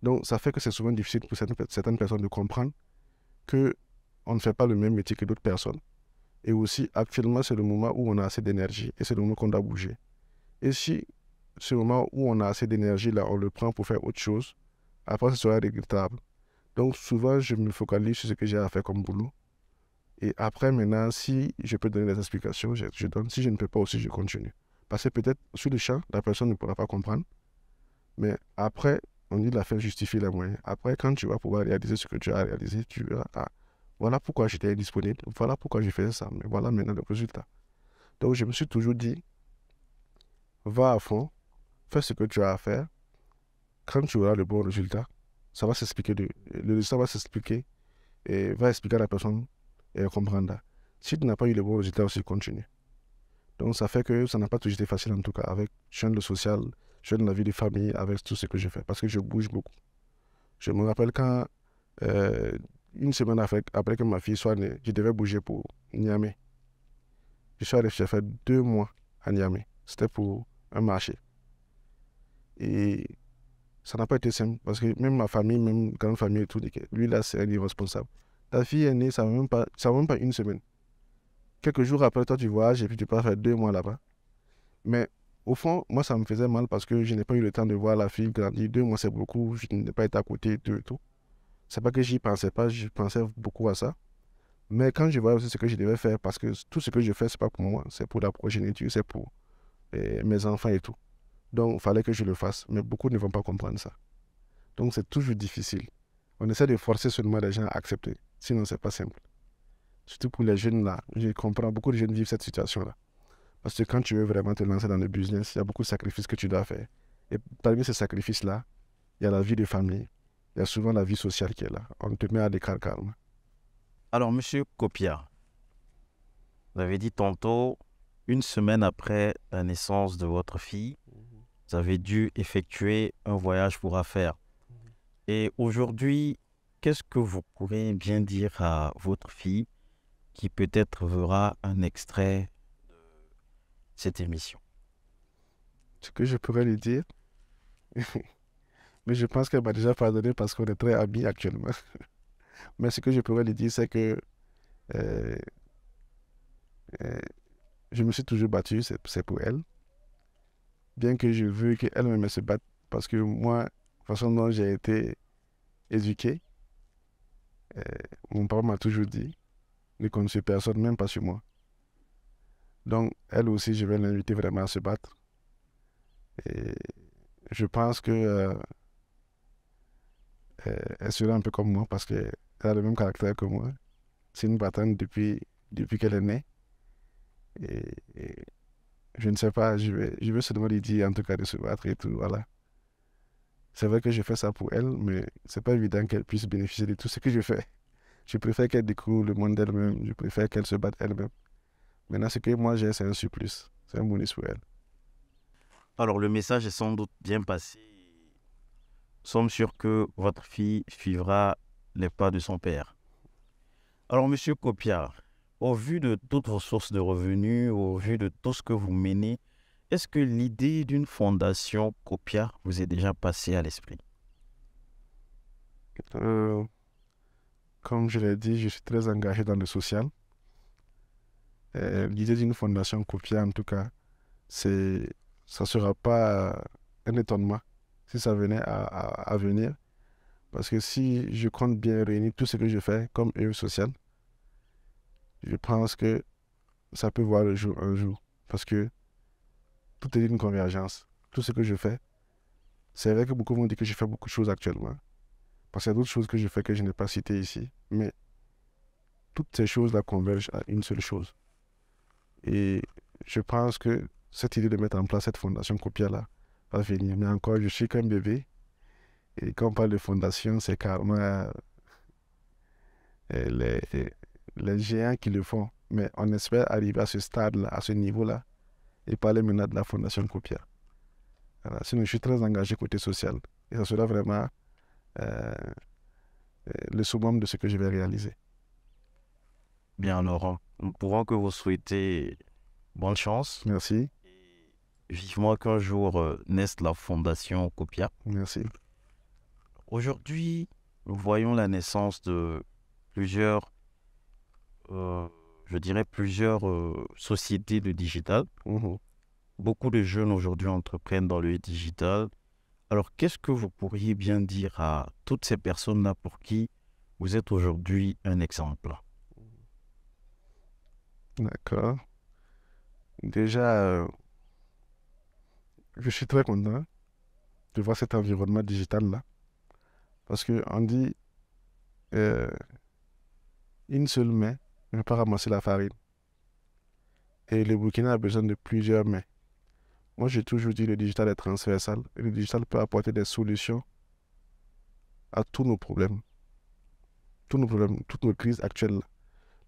Donc, ça fait que c'est souvent difficile pour certaines personnes de comprendre qu'on ne fait pas le même métier que d'autres personnes. Et aussi, actuellement, c'est le moment où on a assez d'énergie et c'est le moment qu'on doit bouger. Et si ce moment où on a assez d'énergie, là, on le prend pour faire autre chose, après, ce sera regrettable. Donc, souvent, je me focalise sur ce que j'ai à faire comme boulot. Et après, maintenant, si je peux donner des explications, je donne. Si je ne peux pas aussi, je continue. Parce que peut-être, sur le champ, la personne ne pourra pas comprendre. Mais après, on dit la fin justifie les moyens. Après, quand tu vas pouvoir réaliser ce que tu as réalisé, tu verras, ah, voilà pourquoi j'étais disponible, voilà pourquoi je faisais ça, mais voilà maintenant le résultat. Donc, je me suis toujours dit, va à fond, fais ce que tu as à faire. Quand tu auras le bon résultat, ça va s'expliquer. Le résultat va s'expliquer et va expliquer à la personne et elle comprendra. Si tu n'as pas eu le bon résultat aussi, continue. Donc, ça fait que ça n'a pas toujours été facile, en tout cas, avec le social, la vie de famille, avec tout ce que je fais, parce que je bouge beaucoup. Je me rappelle quand, une semaine après que ma fille soit née, je devais bouger pour Niamey. J'ai fait 2 mois à Niamey. C'était pour un marché. Et ça n'a pas été simple, parce que même ma famille, même grande famille et tout, lui là, c'est un irresponsable. Ta fille est née, ça ne va même pas une semaine. Quelques jours après, toi, tu voyages et puis tu pars faire 2 mois là-bas. Mais au fond, moi, ça me faisait mal parce que je n'ai pas eu le temps de voir la fille grandir. 2 mois, c'est beaucoup. Je n'ai pas été à côté et tout. C'est pas que j'y pensais pas, je pensais beaucoup à ça. Mais quand je voyais aussi ce que je devais faire, parce que tout ce que je fais, c'est pas pour moi, c'est pour la progéniture, c'est pour mes enfants et tout. Donc, il fallait que je le fasse. Mais beaucoup ne vont pas comprendre ça. Donc, c'est toujours difficile. On essaie de forcer seulement les gens à accepter. Sinon, c'est pas simple. Surtout pour les jeunes là. Je comprends, beaucoup de jeunes vivent cette situation-là. Parce que quand tu veux vraiment te lancer dans le business, il y a beaucoup de sacrifices que tu dois faire. Et parmi ces sacrifices-là, il y a la vie de famille. Il y a souvent la vie sociale qui est là. On te met à l'écart calme. Alors, Monsieur Kopia, vous avez dit tantôt, une semaine après la naissance de votre fille, vous avez dû effectuer un voyage pour affaires. Et aujourd'hui, qu'est-ce que vous pourrez bien dire à votre fille qui peut-être verra un extrait de cette émission? Ce que je pourrais lui dire, mais je pense qu'elle m'a déjà pardonné parce qu'on est très amis actuellement. Mais ce que je pourrais lui dire, c'est que euh, euh, je me suis toujours battu, c'est pour elle. Bien que je veux qu'elle-même se batte, parce que moi, la façon dont j'ai été éduqué, euh, mon papa m'a toujours dit, ne compte sur personne, même pas sur moi. Donc, elle aussi, je vais l'inviter vraiment à se battre. Et je pense que elle sera un peu comme moi parce qu'elle a le même caractère que moi. C'est une battante depuis qu'elle est née. Et je ne sais pas, je vais seulement lui dire en tout cas de se battre et tout, voilà. C'est vrai que je fais ça pour elle, mais c'est pas évident qu'elle puisse bénéficier de tout ce que je fais. Je préfère qu'elle découvre le monde d'elle-même, je préfère qu'elle se batte elle-même. Maintenant, ce que moi j'ai, c'est un surplus, c'est un bonus pour elle. Alors, le message est sans doute bien passé. Nous sommes sûrs que votre fille suivra les pas de son père. Alors, Monsieur Kopiar, au vu de toutes vos sources de revenus, au vu de tout ce que vous menez, est-ce que l'idée d'une fondation Kopiar vous est déjà passée à l'esprit? Euh, Comme je l'ai dit, je suis très engagé dans le social. L'idée d'une fondation Copia, en tout cas, ça ne sera pas un étonnement si ça venait à venir. Parce que si je compte bien réunir tout ce que je fais comme œuvre sociale, je pense que ça peut voir le jour un jour. Parce que tout est une convergence. Tout ce que je fais, c'est vrai que beaucoup vont dire que je fais beaucoup de choses actuellement. Parce qu'il y a d'autres choses que je fais que je n'ai pas citées ici. Mais toutes ces choses-là convergent à une seule chose. Et je pense que cette idée de mettre en place cette fondation Copia-là va venir. Mais encore, je suis qu'un bébé. Et quand on parle de fondation, c'est carrément les, les géants qui le font. Mais on espère arriver à ce stade-là, à ce niveau-là, et parler maintenant de la fondation Copia. Voilà. Sinon, je suis très engagé côté social. Et ça sera vraiment euh, le summum de ce que je vais réaliser. Bien, Laurent, nous pourrons que vous souhaiter bonne chance. Merci. Vivement qu'un jour naisse la fondation Copia. Merci. Aujourd'hui, nous voyons la naissance de plusieurs, je dirais plusieurs sociétés de digital. Mhm. Beaucoup de jeunes aujourd'hui entreprennent dans le digital. Alors, qu'est-ce que vous pourriez bien dire à toutes ces personnes-là pour qui vous êtes aujourd'hui un exemple? D'accord. Déjà, je suis très content de voir cet environnement digital-là. Parce qu'on dit, euh, une seule main ne peut pas ramasser la farine. Et le Burkina a besoin de plusieurs mains. Moi, j'ai toujours dit que le digital est transversal. Et le digital peut apporter des solutions à tous nos problèmes. Tous nos problèmes, toutes nos crises actuelles.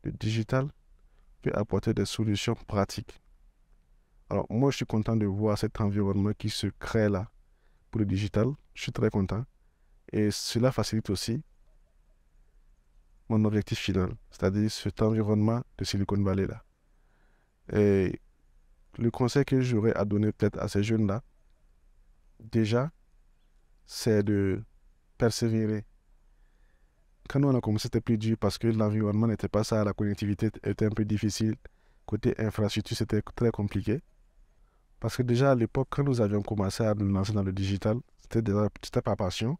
Le digital peut apporter des solutions pratiques. Alors, moi, je suis content de voir cet environnement qui se crée là pour le digital. Je suis très content. Et cela facilite aussi mon objectif final, c'est-à-dire cet environnement de Silicon Valley là. Et le conseil que j'aurais à donner peut-être à ces jeunes-là, déjà, c'est de persévérer. Quand nous on a commencé, c'était plus dur parce que l'environnement n'était pas ça, la connectivité était un peu difficile. Côté infrastructure, c'était très compliqué. Parce que déjà à l'époque, quand nous avions commencé à nous lancer dans le digital, c'était par passion.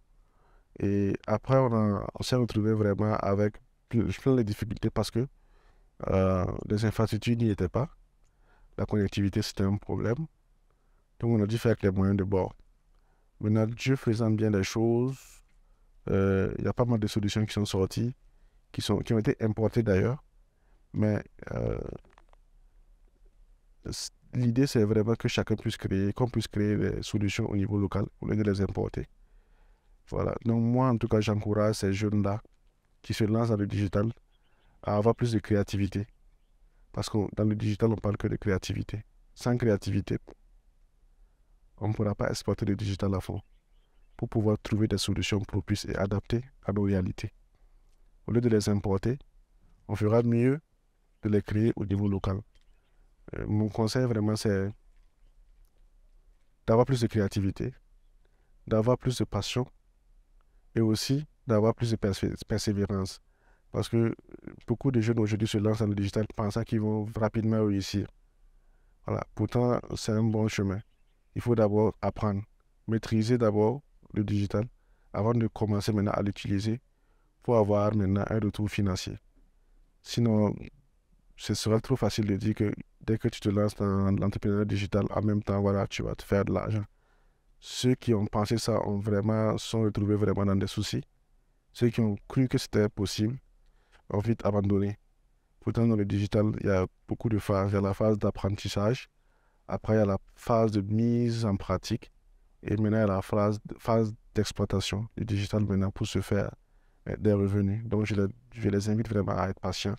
Et après, on s'est retrouvé vraiment avec plein de difficultés parce que les infrastructures n'y étaient pas. La connectivité, c'était un problème. Donc, on a dû faire avec les moyens de bord. Maintenant, Dieu faisant bien les choses, il y a pas mal de solutions qui sont sorties, qui ont été importées d'ailleurs. Mais l'idée, c'est vraiment que chacun puisse créer, qu'on puisse créer des solutions au niveau local au lieu de les importer. Voilà. Donc, moi, en tout cas, j'encourage ces jeunes-là qui se lancent dans le digital à avoir plus de créativité. Parce que dans le digital, on parle que de créativité. Sans créativité, on ne pourra pas exploiter le digital à fond pour pouvoir trouver des solutions propices et adaptées à nos réalités. Au lieu de les importer, on fera mieux de les créer au niveau local. Mon conseil vraiment, c'est d'avoir plus de créativité, d'avoir plus de passion et aussi d'avoir plus de persévérance. Parce que beaucoup de jeunes aujourd'hui se lancent dans le digital pensant qu'ils vont rapidement réussir. Voilà. Pourtant, c'est un bon chemin. Il faut d'abord apprendre, maîtriser d'abord le digital avant de commencer maintenant à l'utiliser pour avoir maintenant un retour financier. Sinon, ce sera trop facile de dire que dès que tu te lances dans l'entrepreneuriat digital, en même temps, voilà, tu vas te faire de l'argent. Ceux qui ont pensé ça sont retrouvés vraiment dans des soucis. Ceux qui ont cru que c'était possible ont vite abandonné. Pourtant, dans le digital, il y a beaucoup de phases. Il y a la phase d'apprentissage. Après, il y a la phase de mise en pratique. Et maintenant, il y a la phase d'exploitation du digital maintenant pour se faire des revenus. Donc, je les invite vraiment à être patients,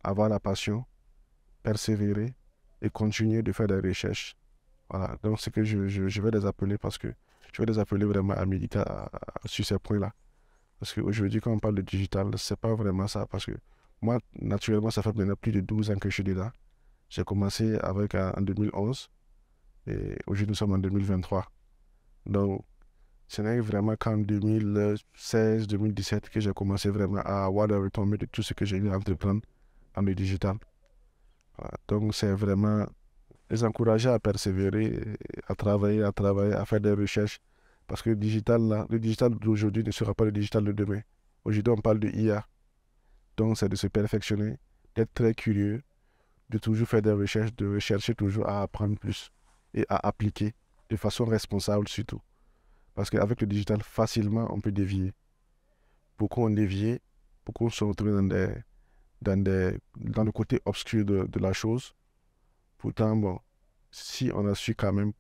avoir la passion, persévérer et continuer de faire des recherches. Voilà. Donc, c'est que je vais les appeler parce que je vais les appeler vraiment à méditer sur ces points-là. Parce qu'aujourd'hui, quand on parle de digital, c'est pas vraiment ça. Parce que moi, naturellement, ça fait maintenant plus de 12 ans que je suis dedans. J'ai commencé avec en 2011 et aujourd'hui, nous sommes en 2023. Donc, ce n'est vraiment qu'en 2016-2017 que j'ai commencé vraiment à avoir des retombées de tout ce que j'ai eu à entreprendre en le digital. Voilà. Donc, c'est vraiment les encourager à persévérer, à travailler, à faire des recherches. Parce que le digital d'aujourd'hui ne sera pas le digital de demain. Aujourd'hui, on parle de IA. Donc, c'est de se perfectionner, d'être très curieux, de toujours faire des recherches, de rechercher toujours à apprendre plus et à appliquer de façon responsable surtout. Parce qu'avec le digital, facilement, on peut dévier. Beaucoup ont dévié, beaucoup se retrouvent dans le côté obscur de la chose. Pourtant, bon, si on a su quand même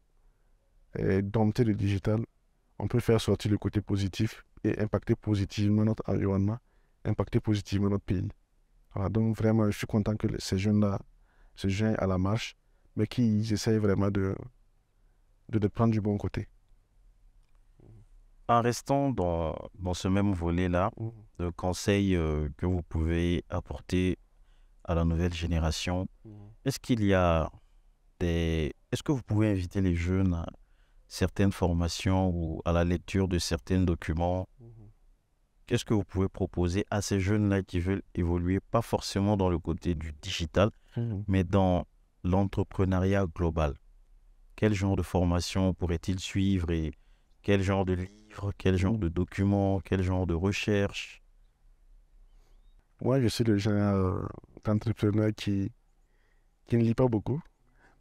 dompter le digital, on peut faire sortir le côté positif et impacter positivement notre environnement, impacter positivement notre pays. Voilà, donc vraiment, je suis content que ces jeunes-là se joignent à la marche, mais qu'ils essayent vraiment de prendre du bon côté. En restant dans ce même volet-là, Mhm. le conseil que vous pouvez apporter à la nouvelle génération, est-ce qu'il y a est-ce que vous pouvez inviter les jeunes à certaines formations ou à la lecture de certains documents? Qu'est-ce que vous pouvez proposer à ces jeunes-là qui veulent évoluer, pas forcément dans le côté du digital, Mhm. mais dans l'entrepreneuriat global? Quel genre de formation pourrait-il suivre et quel genre de livres, quel genre de documents, quel genre de recherche? Moi, je suis le genre d'entrepreneur qui ne lit pas beaucoup.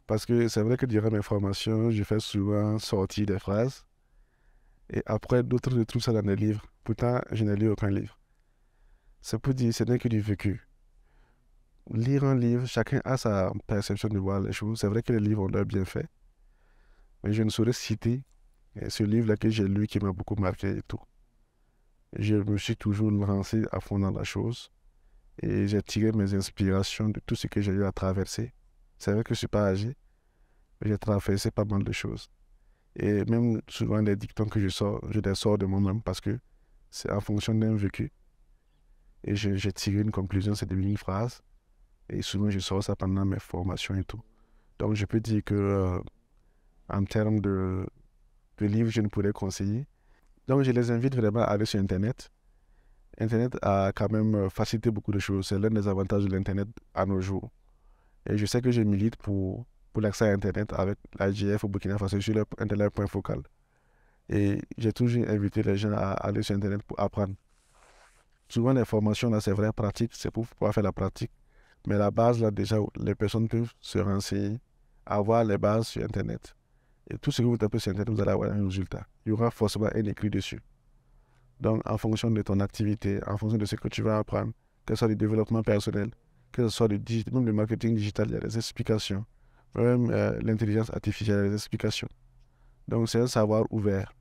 Parce que c'est vrai que durant mes formations, je fais souvent sortir des phrases. Et après, d'autres je trouve ça dans des livres. Pourtant, je n'ai lu aucun livre. C'est pour dire, ce n'est que du vécu. Lire un livre, chacun a sa perception de voir les choses. C'est vrai que les livres ont leur bien fait. Mais je ne saurais citer ce livre-là que j'ai lu qui m'a beaucoup marqué et tout. Je me suis toujours lancé à fond dans la chose. Et j'ai tiré mes inspirations de tout ce que j'ai eu à traverser. C'est vrai que je ne suis pas âgé, mais j'ai traversé pas mal de choses. Et même souvent les dictons que je les sors de moi-même parce que c'est en fonction d'un vécu. Et j'ai tiré une conclusion, c'est des mini-phrases. Et souvent je sors ça pendant mes formations et tout. Donc je peux dire que en termes de livres, je ne pourrais conseiller. Donc je les invite vraiment à aller sur Internet. Internet a quand même facilité beaucoup de choses. C'est l'un des avantages de l'Internet à nos jours. Et je sais que je milite pour l'accès à Internet avec l'AGF au Burkina Faso. Je suis leur point focal. Et j'ai toujours invité les gens à aller sur Internet pour apprendre. Souvent, les formations, là, c'est vrai, pratique, c'est pour pouvoir faire la pratique. Mais la base, là, déjà, les personnes peuvent se renseigner, avoir les bases sur Internet. Et tout ce que vous tapez sur Internet, vous allez avoir un résultat. Il y aura forcément un écrit dessus. Donc, en fonction de ton activité, en fonction de ce que tu vas apprendre, que ce soit du développement personnel, que ce soit même le marketing digital, il y a des explications. Même l'intelligence artificielle, il y a des explications. Donc, c'est un savoir ouvert.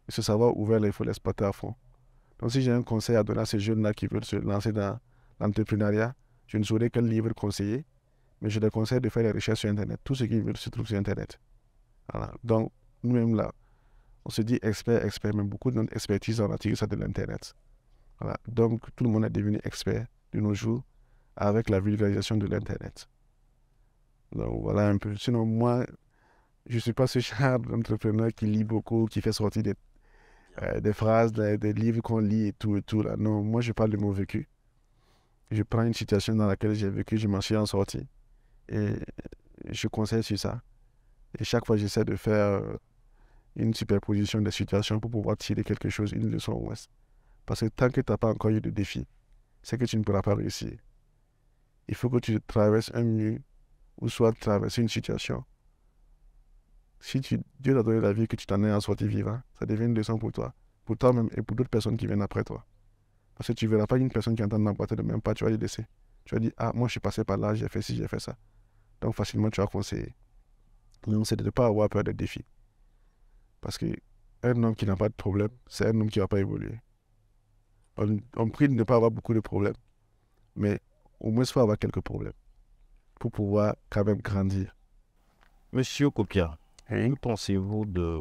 Et ce savoir ouvert, là, il faut l'exploiter à fond. Donc, si j'ai un conseil à donner à ces jeunes-là qui veulent se lancer dans l'entrepreneuriat, je ne saurais quel livre conseiller, mais je les conseille de faire des recherches sur Internet. Tout ce qu'ils veulent se trouve sur Internet. Voilà. Donc, nous-mêmes là, on se dit expert, mais beaucoup de notre expertise, on a tiré ça de l'Internet. Voilà. Donc, tout le monde est devenu expert de nos jours avec la vulgarisation de l'Internet. Donc, voilà un peu. Sinon, moi, je ne suis pas ce genre d'entrepreneur qui lit beaucoup, qui fait sortir des phrases, des livres qu'on lit et tout, là. Non, moi, je parle de mon vécu. Je prends une situation dans laquelle j'ai vécu, je m'en suis en sorti. Et je conseille sur ça. Et chaque fois, j'essaie de faire une superposition des situations pour pouvoir tirer quelque chose, une leçon au moins. Parce que tant que tu n'as pas encore eu de défi, c'est que tu ne pourras pas réussir. Il faut que tu traverses un mur ou soit traverser une situation. Si Dieu t'a donné la vie, que tu t'en es en sorti vivant, ça devient une leçon pour toi-même et pour d'autres personnes qui viennent après toi. Parce que tu ne verras pas une personne qui est en train d'emboîter le même pas, tu vas lui laisser. Tu vas dire, ah, moi je suis passé par là, j'ai fait ci, j'ai fait ça. Donc facilement tu vas conseiller. Donc c'est de ne pas avoir peur des défis. Parce qu'un homme qui n'a pas de problème, c'est un homme qui ne va pas évoluer. On prie de ne pas avoir beaucoup de problèmes, mais au moins il faut avoir quelques problèmes pour pouvoir quand même grandir. Monsieur Kopia, Hein? que pensez-vous de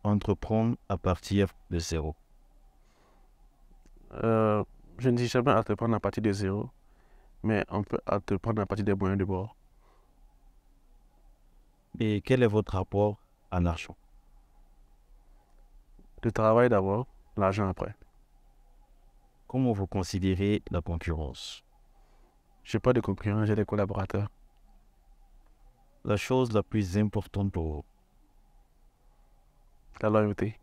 entreprendre à partir de zéro? Je ne dis jamais entreprendre à partir de zéro, mais on peut entreprendre à partir des moyens de bord. Et quel est votre rapport à l'argent? Le travail d'abord, l'argent après. Comment vous considérez la concurrence? Je n'ai pas de concurrents, j'ai des collaborateurs. La chose la plus importante pour vous? La loyauté.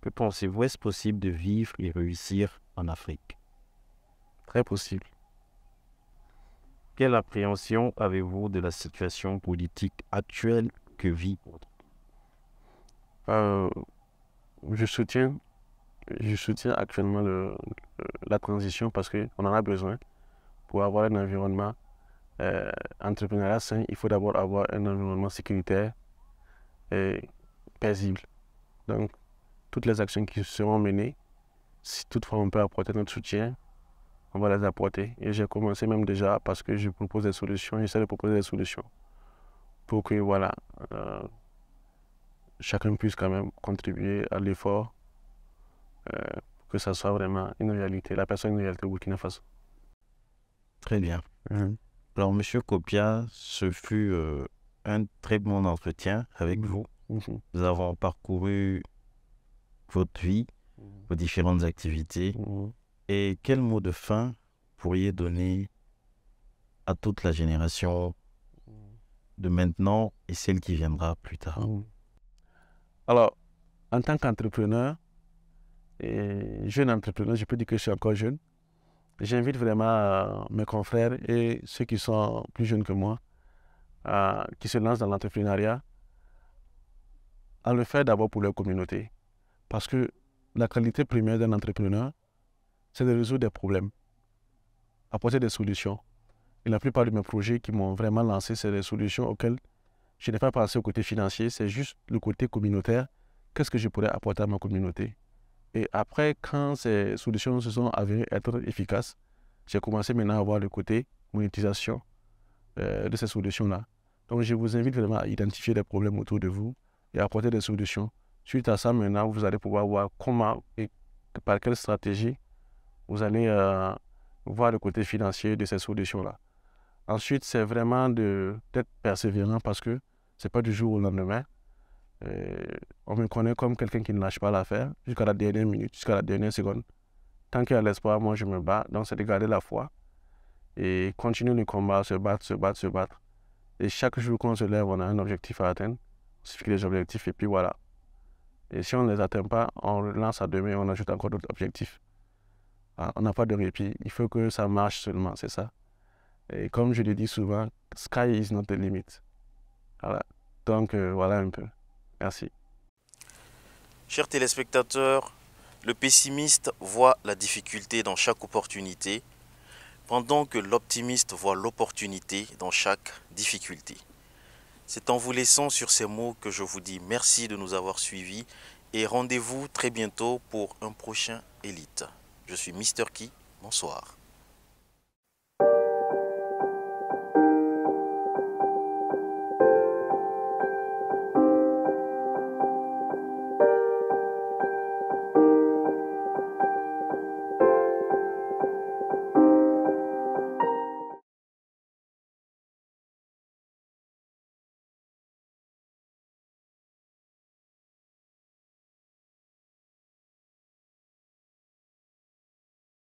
Que pensez-vous, est-ce possible de vivre et réussir en Afrique? Très possible. Quelle appréhension avez-vous de la situation politique actuelle que vit votre Euh, je soutiens actuellement la transition parce qu'on en a besoin. Pour avoir un environnement entrepreneurial sain, il faut d'abord avoir un environnement sécuritaire et paisible. Donc, toutes les actions qui seront menées, si toutefois on peut apporter notre soutien, on va les apporter. Et j'ai commencé même déjà parce que je propose des solutions, j'essaie de proposer des solutions pour que voilà, chacun puisse quand même contribuer à l'effort pour que ça soit vraiment une réalité, la personne une réalité au Burkina Faso. Très bien. Alors, Monsieur Kopia, ce fut un très bon entretien avec vous. Nous avons parcouru votre vie, vos différentes activités. Et quel mot de fin pourriez donner à toute la génération de maintenant et celle qui viendra plus tard? Alors, en tant qu'entrepreneur, et jeune entrepreneur, je peux dire que je suis encore jeune. J'invite vraiment mes confrères et ceux qui sont plus jeunes que moi, qui se lancent dans l'entrepreneuriat, à le faire d'abord pour leur communauté. Parce que la qualité première d'un entrepreneur, c'est de résoudre des problèmes, apporter des solutions. Et la plupart de mes projets qui m'ont vraiment lancé, c'est des solutions auxquelles je n'ai pas pensé au côté financier, c'est juste le côté communautaire. Qu'est-ce que je pourrais apporter à ma communauté? Et après, quand ces solutions se sont avérées être efficaces, j'ai commencé maintenant à voir le côté monétisation de ces solutions-là. Donc, je vous invite vraiment à identifier les problèmes autour de vous et à apporter des solutions. Suite à ça, maintenant, vous allez pouvoir voir comment et par quelle stratégie vous allez voir le côté financier de ces solutions-là. Ensuite, c'est vraiment d'être persévérant parce que ce n'est pas du jour au lendemain. On me connaît comme quelqu'un qui ne lâche pas l'affaire jusqu'à la dernière minute, jusqu'à la dernière seconde. Tant qu'il y a l'espoir, moi je me bats. Donc c'est de garder la foi et continuer le combat, se battre, se battre, se battre. Et chaque jour qu'on se lève, on a un objectif à atteindre. On se fixe les objectifs et puis voilà. Et si on ne les atteint pas, on relance à demain, on ajoute encore d'autres objectifs. On n'a pas de répit. Il faut que ça marche seulement, c'est ça. Et comme je le dis souvent, sky is not the limit. Voilà. Donc voilà un peu. Merci. Chers téléspectateurs, le pessimiste voit la difficulté dans chaque opportunité, pendant que l'optimiste voit l'opportunité dans chaque difficulté. C'est en vous laissant sur ces mots que je vous dis merci de nous avoir suivis et rendez-vous très bientôt pour un prochain Élite. Je suis Mr. Key, bonsoir.